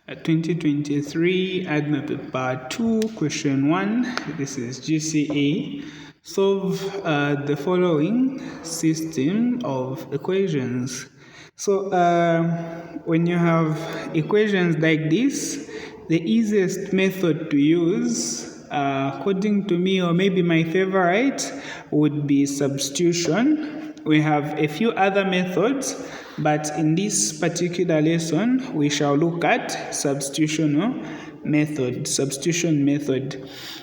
2023 ADMA P2 question 1. This is GCA. Solve the following system of equations. So when you have equations like this, the easiest method to use, according to me, or maybe my favorite, would be substitution. We have a few other methods, but in this particular lesson, we shall look at substitution method.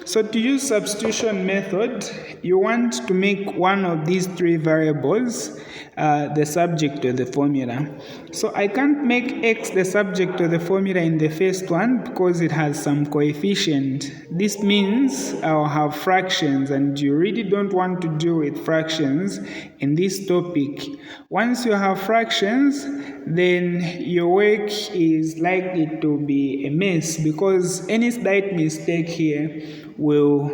So to use substitution method, you want to make one of these three variables the subject of the formula. So I can't make x the subject of the formula in the first one because it has some coefficient. This means I'll have fractions, and you really don't want to deal with fractions in this topic. Once you have fractions, then your work is likely to be a mess, because any slight mistake here will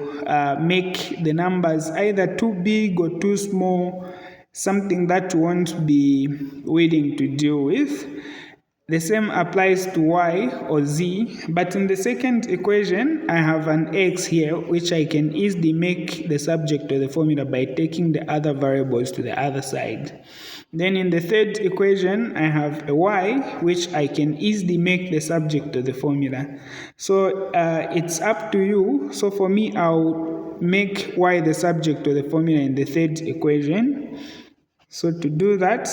make the numbers either too big or too small, something that you won't be willing to deal with. The same applies to y or z, but in the second equation, I have an x here, which I can easily make the subject of the formula by taking the other variables to the other side. Then in the third equation, I have a y, which I can easily make the subject of the formula. So it's up to you. So for me, I'll make y the subject of the formula in the third equation. So to do that,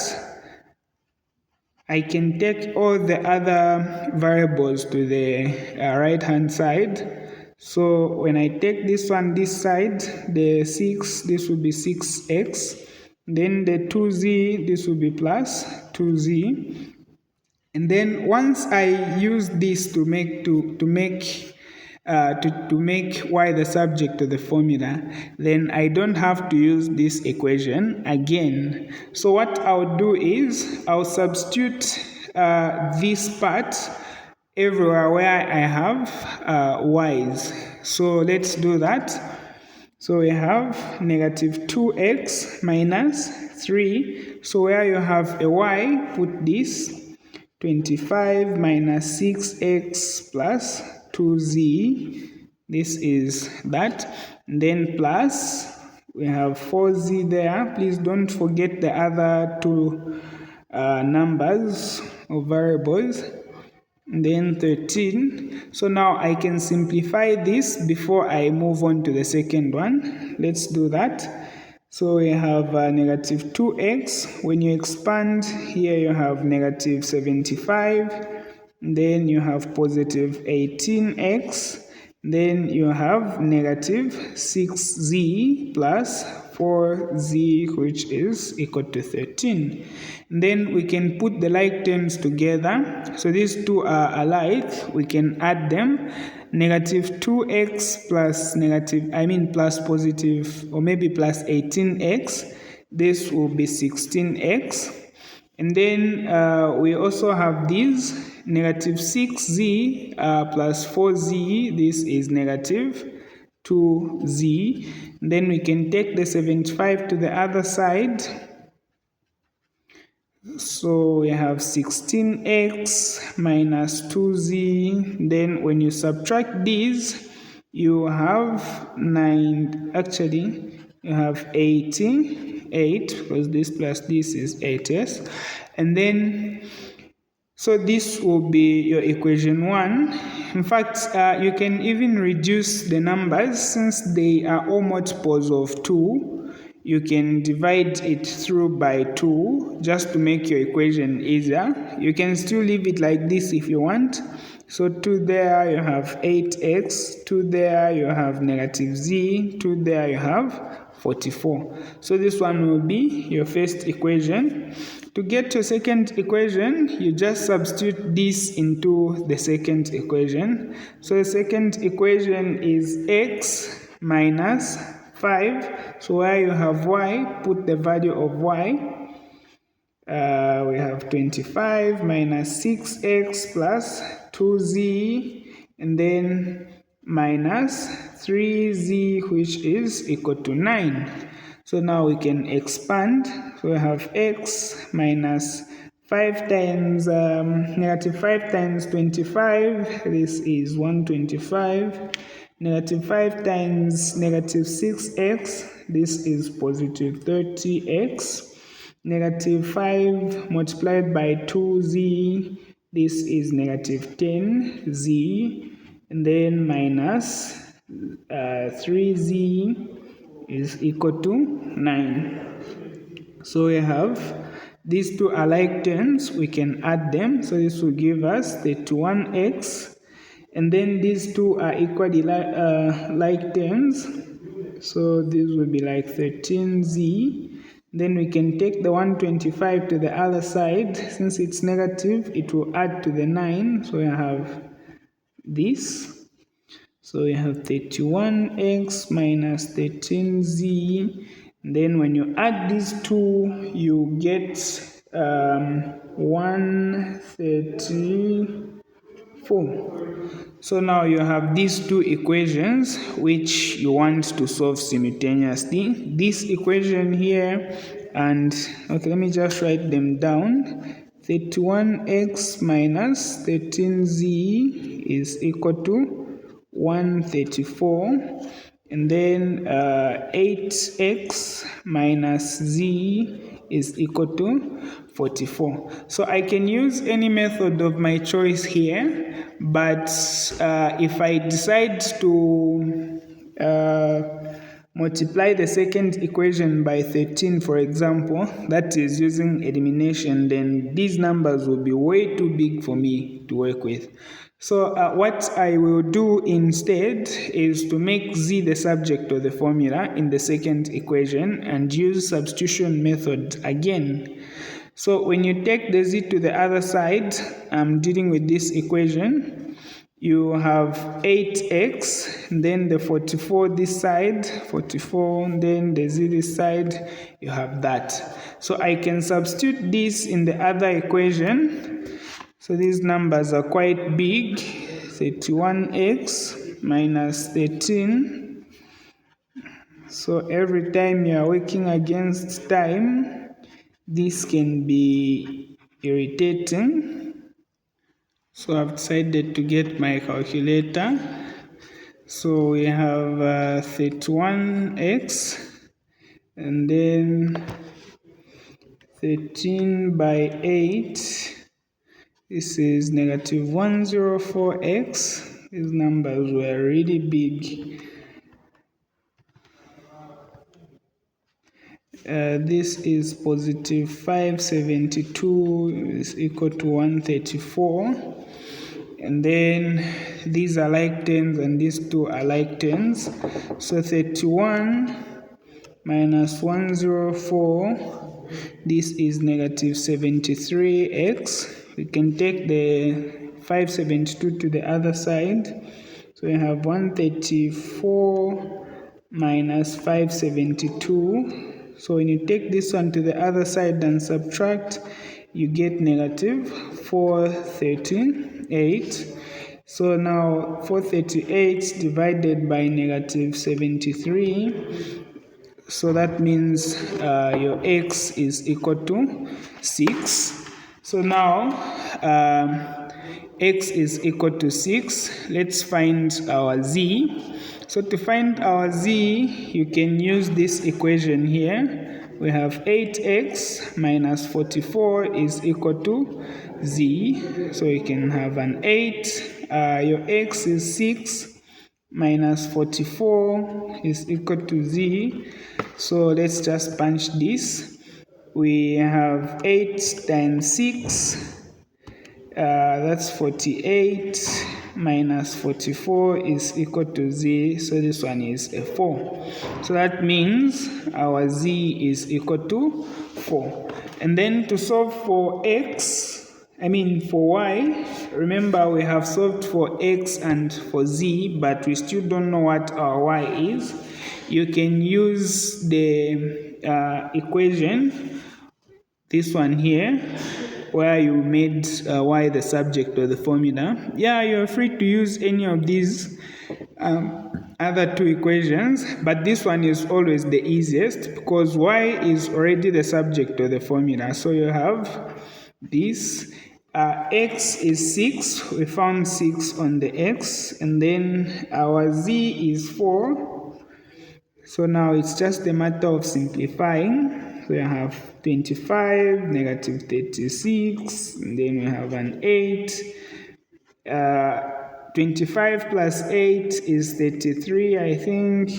I can take all the other variables to the right-hand side. So when I take this one this side, the 6, this will be 6x. Then the 2z, this will be plus 2z. And then once I use this to make y the subject of the formula, then I don't have to use this equation again. So what I'll do is I'll substitute this part everywhere where I have y's. So let's do that. So we have negative 2x minus 3. So where you have a y, put this 25 minus 6x plus 2z, this is that, and then plus, we have 4z there. Please don't forget the other two numbers or variables, and then 13. So now I can simplify this before I move on to the second one. Let's do that. So we have negative 2x. When you expand here, you have negative 75. Then you have positive 18x. Then you have negative 6z plus 4z, which is equal to 13. And then we can put the like terms together. So these two are alike. We can add them. Negative 2x plus positive, or maybe plus 18x. This will be 16x. And then we also have these, negative 6z plus 4z, this is negative 2z. And then we can take the 75 to the other side. So we have 16x minus 2z. Then when you subtract these, you have you have 88, because this plus this is 8s. And then, so this will be your equation 1. In fact, you can even reduce the numbers since they are all multiples of 2. You can divide it through by 2 just to make your equation easier. You can still leave it like this if you want. So 2 there, you have 8x. 2 there, you have negative z. 2 there, you have 44. So this one will be your first equation. To get your second equation, you just substitute this into the second equation. So the second equation is x minus 5. So where you have y, put the value of y. We have 25 minus 6x plus 2z, and then minus 3z, which is equal to 9. So now we can expand. So we have x minus 5 times negative 5 times 25, this is 125. Negative 5 times negative 6x, this is positive 30x. Negative 5 multiplied by 2z, this is negative 10z. And then minus 3z is equal to 9. So we have these two are like terms, we can add them. So this will give us 31x. And then these two are equally like terms. So this will be like 13z. Then we can take the 125 to the other side. Since it's negative, it will add to the 9. So we have this. So we have 31x minus 13z. And then when you add these two, you get 134. So now you have these two equations which you want to solve simultaneously. This equation here and, okay, let me just write them down. 31x minus 13z is equal to 134. And then 8x minus z is equal to 44. So I can use any method of my choice here, but if I decide to multiply the second equation by 13, for example, that is using elimination, then these numbers will be way too big for me to work with. So what I will do instead is to make z the subject of the formula in the second equation and use substitution method again. So when you take the z to the other side, I'm dealing with this equation. You have 8x, then the 44 this side, 44, then the z this side, you have that. So I can substitute this in the other equation. So these numbers are quite big, 31x minus 13. So every time you are working against time, this can be irritating. So I've decided to get my calculator. So we have 31x and then 13 by 8. This is negative 104x. These numbers were really big. This is positive 572 is equal to 134. And then these are like terms and these two are like terms. So 31 minus 104, this is negative 73x. We can take the 572 to the other side. So we have 134 minus 572. So when you take this one to the other side and subtract, you get negative 438. So now 438 divided by negative 73. So that means your x is equal to 6. So now x is equal to 6. Let's find our z. So to find our z, you can use this equation here. We have 8x minus 44 is equal to z. So you can have an 8. Your x is 6 minus 44 is equal to z. So let's just punch this. We have 8 times 6, that's 48, minus 44 is equal to z, so this one is a 4. So that means our z is equal to 4. And then to solve for for y, remember we have solved for x and for z, but we still don't know what our y is. You can use the equation, this one here, where you made y the subject of the formula. Yeah, you're free to use any of these other two equations, but this one is always the easiest because y is already the subject of the formula. So you have this. X is 6, we found 6 on the x, and then our z is 4. So now it's just a matter of simplifying. So we have 25, negative 36, and then we have an 8. 25 plus 8 is 33, I think.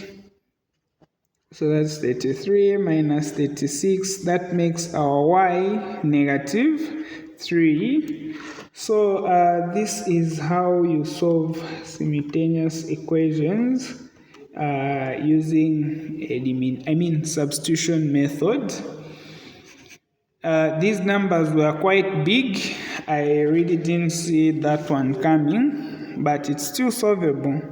So that's 33 minus 36. That makes our y negative 3. So this is how you solve simultaneous equations using substitution method. These numbers were quite big. I really didn't see that one coming, but it's still solvable.